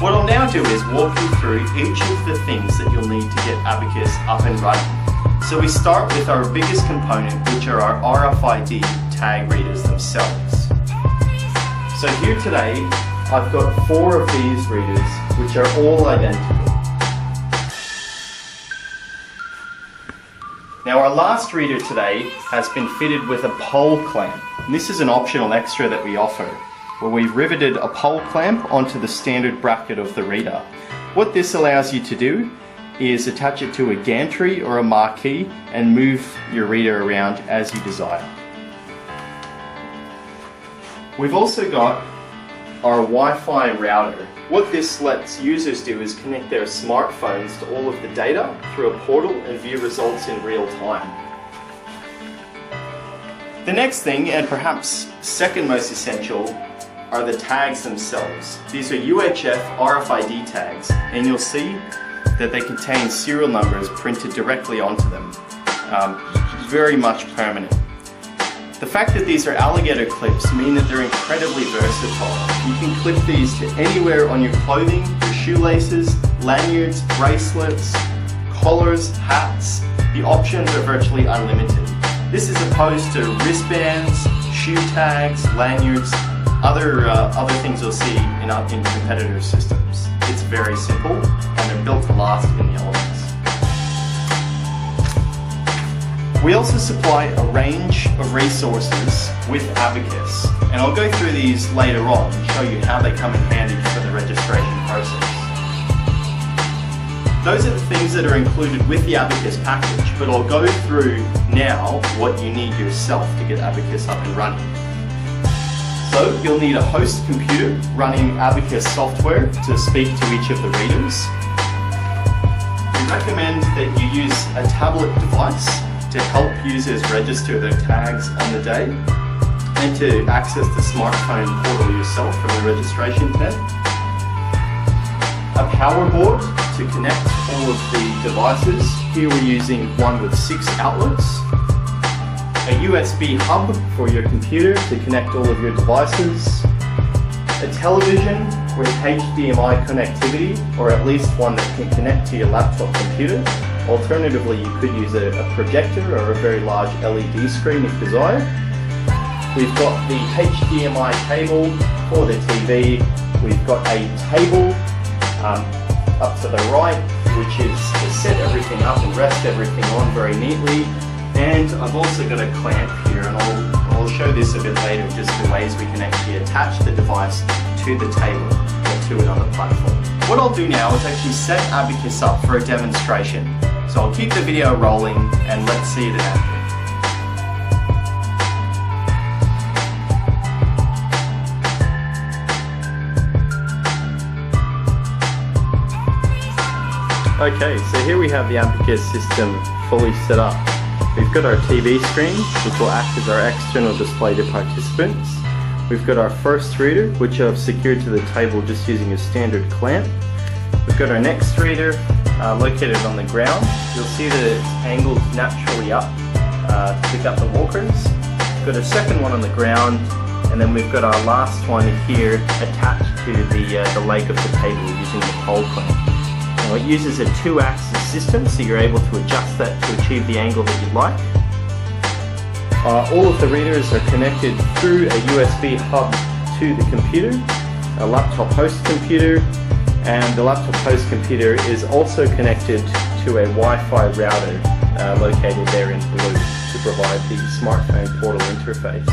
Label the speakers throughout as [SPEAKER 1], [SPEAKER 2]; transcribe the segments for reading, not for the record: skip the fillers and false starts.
[SPEAKER 1] What I'll now do is walk you through each of the things that you'll need to get Abacus up and running. So we start with our biggest component, which are our RFID tag readers themselves. So here today, I've got 4 of these readers, which are all identical. Now our last reader today has been fitted with a pole clamp. And this is an optional extra that we offer, where we've riveted a pole clamp onto the standard bracket of the reader. What this allows you to do is attach it to a gantry or a marquee and move your reader around as you desire. We've also got our Wi-Fi router. What this lets users do is connect their smartphones to all of the data through a portal and view results in real time. The next thing, and perhaps second most essential, are the tags themselves. These are UHF RFID tags, and you'll see that they contain serial numbers printed directly onto them. Very much permanent. The fact that these are alligator clips mean that they're incredibly versatile. You can clip these to anywhere on your clothing, your shoelaces, lanyards, bracelets, collars, hats. The options are virtually unlimited. This is opposed to wristbands, shoe tags, lanyards, other things you'll see in competitor systems. It's very simple, and they're built to last in the elements. We also supply a range of resources with Abacus, and I'll go through these later on and show you how they come in handy for the registration process. Those are the things that are included with the Abacus package, but I'll go through now what you need yourself to get Abacus up and running. So you'll need a host computer running Abacus software to speak to each of the readers. We recommend that you use a tablet device to help users register their tags on the day and to access the smartphone portal yourself from the registration tab. A power board to connect all of the devices. Here we're using one with 6 outlets. A USB hub for your computer to connect all of your devices. A television with HDMI connectivity, or at least one that can connect to your laptop computer. Alternatively, you could use a projector or a very large LED screen if desired. We've got the HDMI cable for the TV. We've got a table up to the right, which is to set everything up and rest everything on very neatly. And I've also got a clamp here, and I'll show this a bit later, just the ways we can actually attach the device to the table or to another platform. What I'll do now is actually set Abacus up for a demonstration. So I'll keep the video rolling and let's see it in action. Okay, so here we have the Abacus system fully set up. We've got our TV screen, which will act as our external display to participants. We've got our first reader, which I've secured to the table just using a standard clamp. We've got our next reader located on the ground. You'll see that it's angled naturally up to pick up the walkers. We've got a second one on the ground, and then we've got our last one here attached to the leg of the table using the pole clamp. Now, it uses a 2-axis system, so you're able to adjust that to achieve the angle that you'd like. All of the readers are connected through a USB hub to the computer, a laptop host computer, and the laptop host computer is also connected to a Wi-Fi router located there in blue to provide the smartphone portal interface.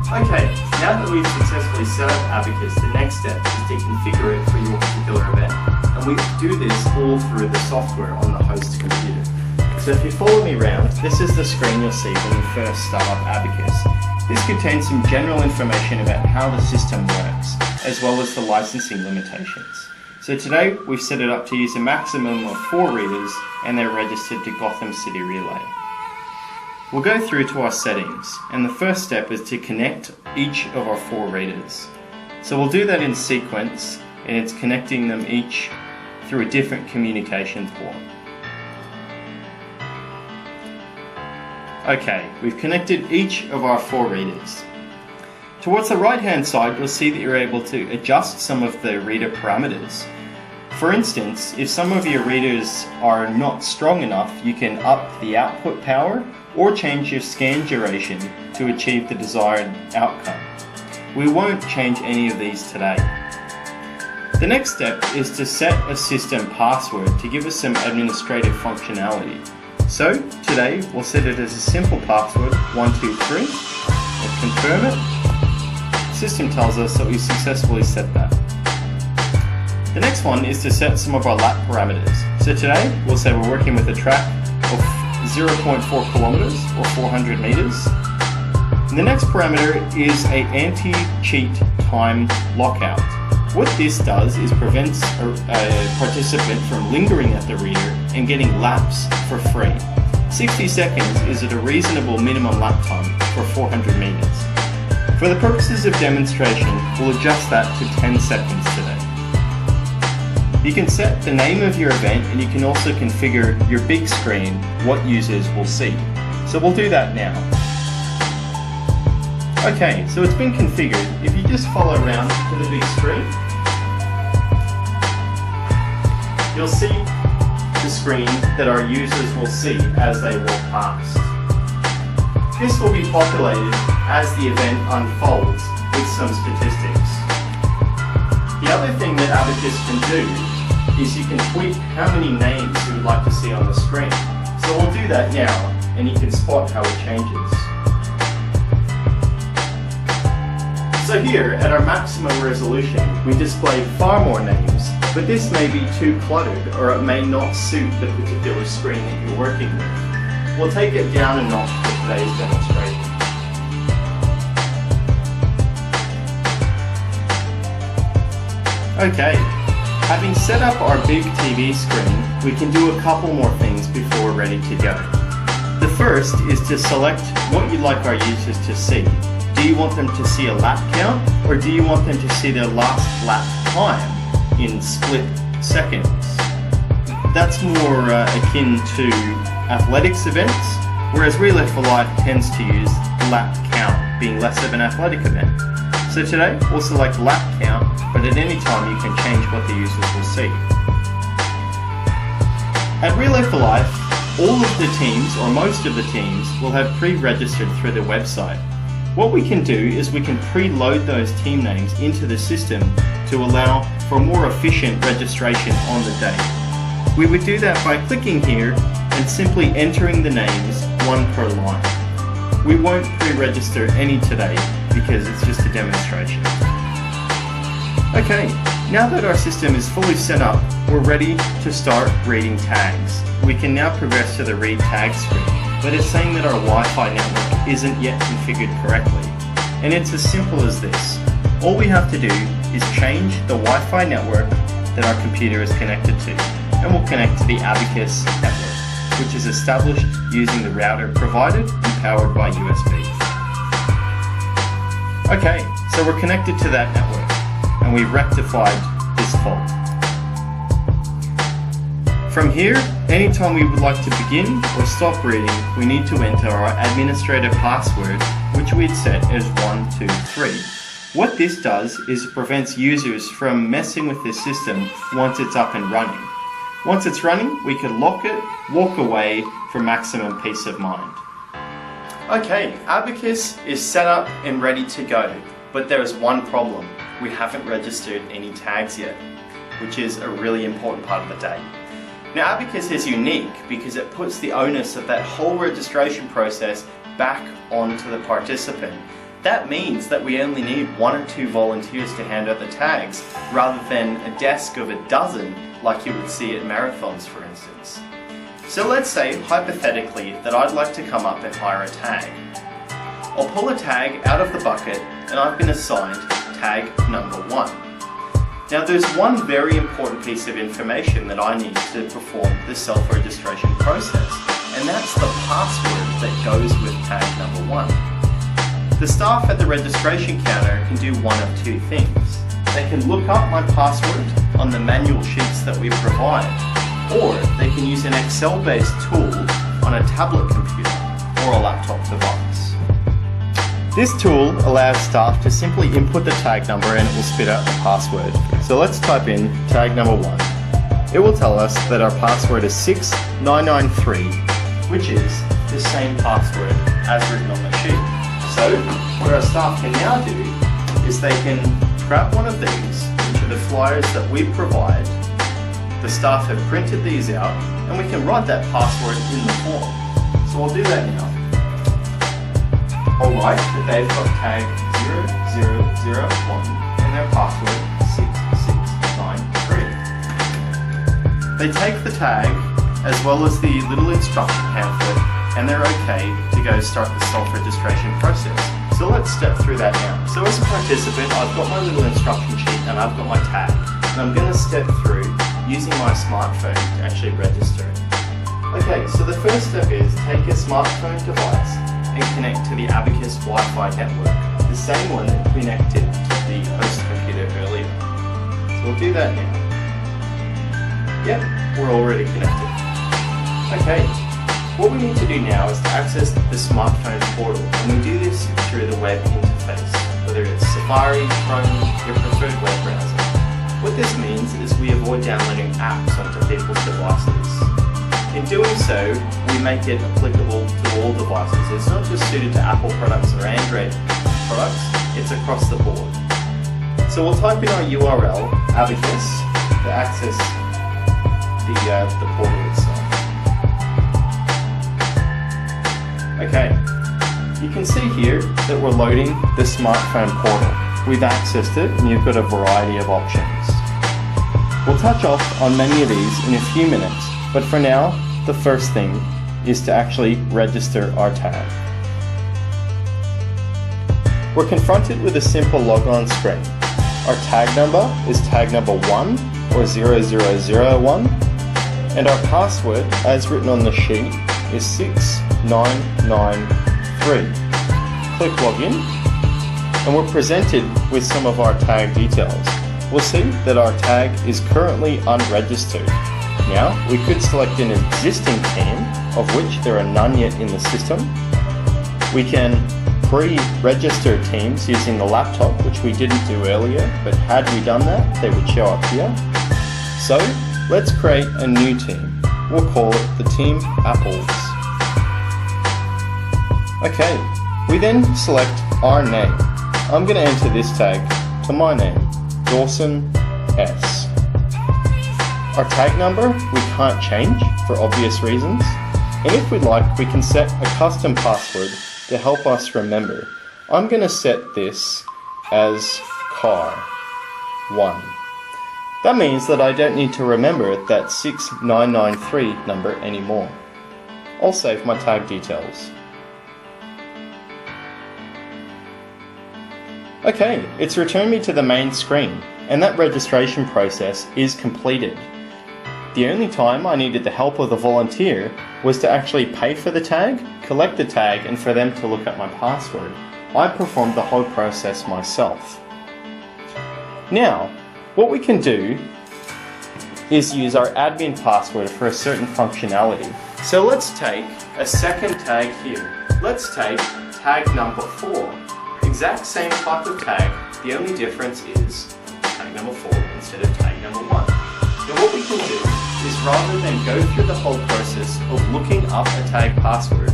[SPEAKER 1] Okay, now that we've successfully set up Abacus, the next step is to configure it for your particular event. And we do this all through the software on the host computer. So if you follow me around, this is the screen you'll see when you first start up Abacus. This contains some general information about how the system works, as well as the licensing limitations. So today we've set it up to use a maximum of 4 readers, and they're registered to Gotham City Relay. We'll go through to our settings, and the first step is to connect each of our 4 readers. So we'll do that in sequence, and it's connecting them each through a different communications port. Okay, we've connected each of our 4 readers. Towards the right hand side, you'll see that you're able to adjust some of the reader parameters. For instance, if some of your readers are not strong enough, you can up the output power or change your scan duration to achieve the desired outcome. We won't change any of these today. The next step is to set a system password to give us some administrative functionality. So today we'll set it as a simple password, 123, we'll confirm it. The system tells us that we successfully set that. The next one is to set some of our lap parameters. So today we'll say we're working with a track of 0.4 kilometers or 400 meters. And the next parameter is an anti-cheat time lockout. What this does is prevents a participant from lingering at the reader and getting laps for free. 60 seconds is at a reasonable minimum lap time for 400 meters. For the purposes of demonstration, we'll adjust that to 10 seconds today. You can set the name of your event and you can also configure your big screen, what users will see. So we'll do that now. Okay, so it's been configured. If you just follow around to the big screen, you'll see the screen that our users will see as they walk past. This will be populated as the event unfolds with some statistics. The other thing that ABACUS can do is you can tweak how many names you would like to see on the screen. So we'll do that now and you can spot how it changes. So here at our maximum resolution we display far more names, but this may be too cluttered or it may not suit the particular screen that you're working with. We'll take it down a notch for today's demonstration. Okay, having set up our big TV screen, we can do a couple more things before we're ready to go. The first is to select what you'd like our users to see. Do you want them to see a lap count, or do you want them to see their last lap time in split seconds? That's more akin to athletics events, whereas Relay for Life tends to use lap count, being less of an athletic event. So today we'll select lap count, but at any time you can change what the users will see. At Relay for Life, all of the teams, or most of the teams, will have pre-registered through the website. What we can do is we can preload those team names into the system to allow for more efficient registration on the day. We would do that by clicking here and simply entering the names one per line. We won't pre-register any today because it's just a demonstration. Okay, now that our system is fully set up, we're ready to start reading tags. We can now progress to the read tag screen, but it's saying that our Wi-Fi network isn't yet configured correctly. And it's as simple as this. All we have to do is change the Wi-Fi network that our computer is connected to, and we'll connect to the ABACUS network, which is established using the router provided and powered by USB. Okay, so we're connected to that network, and we've rectified this fault. From here, anytime we would like to begin or stop reading, we need to enter our administrator password, which we'd set as 123. What this does is it prevents users from messing with this system once it's up and running. Once it's running, we can lock it, walk away for maximum peace of mind. Okay, ABACUS is set up and ready to go, but there is one problem. We haven't registered any tags yet, which is a really important part of the day. Now ABACUS is unique because it puts the onus of that whole registration process back onto the participant. That means that we only need 1 or 2 volunteers to hand out the tags, rather than a desk of a dozen like you would see at marathons, for instance. So let's say, hypothetically, that I'd like to come up and hire a tag. I'll pull a tag out of the bucket and I've been assigned tag number 1. Now there's one very important piece of information that I need to perform the self-registration process, and that's the password that goes with tag number 1. The staff at the registration counter can do one of 2 things. They can look up my password on the manual sheets that we provide, or they can use an Excel-based tool on a tablet computer or a laptop device. This tool allows staff to simply input the tag number and it will spit out the password. So let's type in tag number 1. It will tell us that our password is 6993, which is the same password as written on the sheet. So what our staff can now do is they can grab one of these, which are the flyers that we provide. The staff have printed these out and we can write that password in the form. So I'll do that now. I'll write that they've got tag 0001 and their password 6693. They take the tag as well as the little instruction pamphlet and they're okay to go start the self-registration process. So let's step through that now. So as a participant, I've got my little instruction sheet and I've got my tag. And I'm going to step through using my smartphone to actually register it. Okay, so the first step is take a smartphone device and connect to the ABACUS Wi-Fi network, the same one that connected to the host computer earlier. So we'll do that now. Yep, we're already connected. Okay, what we need to do now is to access the smartphone portal, and we do this through the web interface, whether it's Safari, Chrome, your preferred web browser. What this means is we avoid downloading apps onto people's devices. In doing so, we make it applicable to all devices. It's not just suited to Apple products or Android products, it's across the board. So we'll type in our URL, ABACUS, to access the portal itself. Okay, you can see here that we're loading the smartphone portal. We've accessed it and you've got a variety of options. We'll touch off on many of these in a few minutes, but for now, the first thing is to actually register our tag. We're confronted with a simple logon screen. Our tag number is tag number 1 or 0001, and our password, as written on the sheet, is 6993. Click login, and we're presented with some of our tag details. We'll see that our tag is currently unregistered. Now, we could select an existing team, of which there are none yet in the system. We can pre-register teams using the laptop, which we didn't do earlier, but had we done that, they would show up here. So, let's create a new team. We'll call it the Team Apples. Okay, we then select our name. I'm going to enter this tag to my name, Dawson S. Our tag number we can't change for obvious reasons, and if we'd like we can set a custom password to help us remember. I'm going to set this as car1. That means that I don't need to remember that 6993 number anymore. I'll save my tag details. Okay, it's returned me to the main screen, and that registration process is completed. The only time I needed the help of the volunteer was to actually pay for the tag, collect the tag, and for them to look at my password. I performed the whole process myself. Now, what we can do is use our admin password for a certain functionality. So let's take a second tag here. Let's take tag number 4. Exact same type of tag, the only difference is tag number 4 instead of tag number 1. Now what we can do is rather than go through the whole process of looking up a tag password,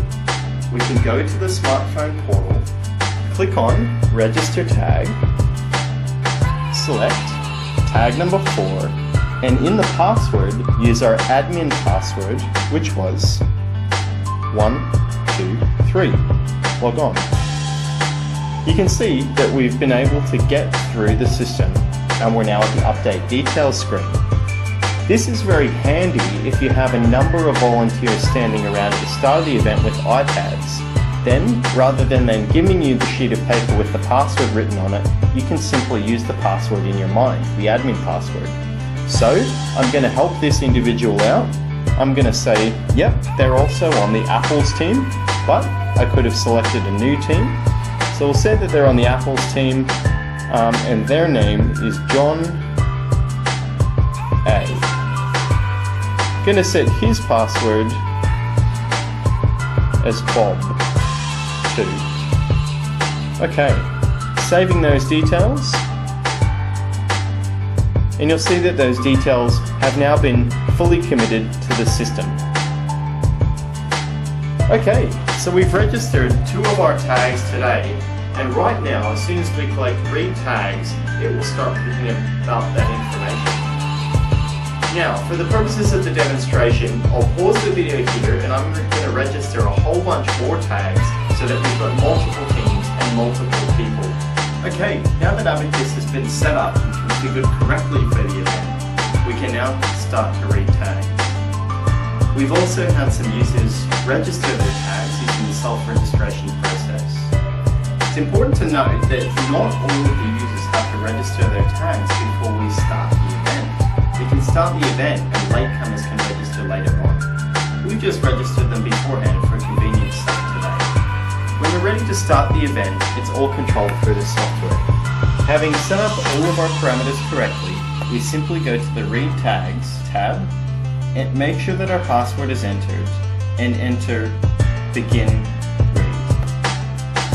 [SPEAKER 1] we can go to the smartphone portal, click on Register Tag, select tag number 4, and in the password use our admin password, which was 123. Log on. You can see that we've been able to get through the system and we're now at the Update Details screen. This is very handy if you have a number of volunteers standing around at the start of the event with iPads. Then, rather than giving you the sheet of paper with the password written on it, you can simply use the password in your mind, the admin password. So, I'm going to help this individual out. I'm going to say, yep, they're also on the Apples team, but I could have selected a new team. So we'll say that they're on the Apples team, and their name is John A. I'm going to set his password as Bob 2. Okay, saving those details. And you'll see that those details have now been fully committed to the system. Okay, so we've registered 2 of our tags today, and right now, as soon as we click read tags, it will start picking up that information. Now, for the purposes of the demonstration, I'll pause the video here and I'm going to register a whole bunch more tags so that we've got multiple teams and multiple people. Okay, now that ABACUS has been set up and configured correctly for the event, we can now start to read tags. We've also had some users register their tags using the self-registration process. It's important to note that not all of the users have to register their tags before we start the event. We can start the event and latecomers can register later on. We just registered them beforehand for convenience sake today. When we're ready to start the event, it's all controlled through the software. Having set up all of our parameters correctly, we simply go to the Read Tags tab and make sure that our password is entered and enter begin